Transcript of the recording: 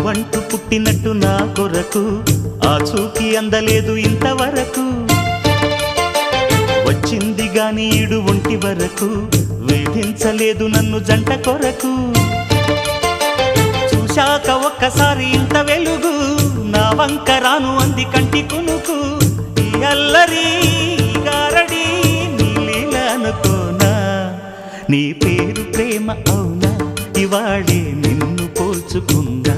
నువ్వంటూ పుట్టినట్టు నా కొరకు ఆ చూకి అందలేదు ఇంతవరకు వచ్చింది గాని ఈడు ఒంటి వరకు వేధించలేదు నన్ను జంట కొరకు చూశాక ఒక్కసారి ఇంత వెలుగు నా వంక రాను అంది కంటి కునుకు ఈ అల్లరి గారడి నీ లీల అనుకోనా నీ పేరు ప్రేమ అవునా ఇవాళే నిన్ను పోల్చుకుందా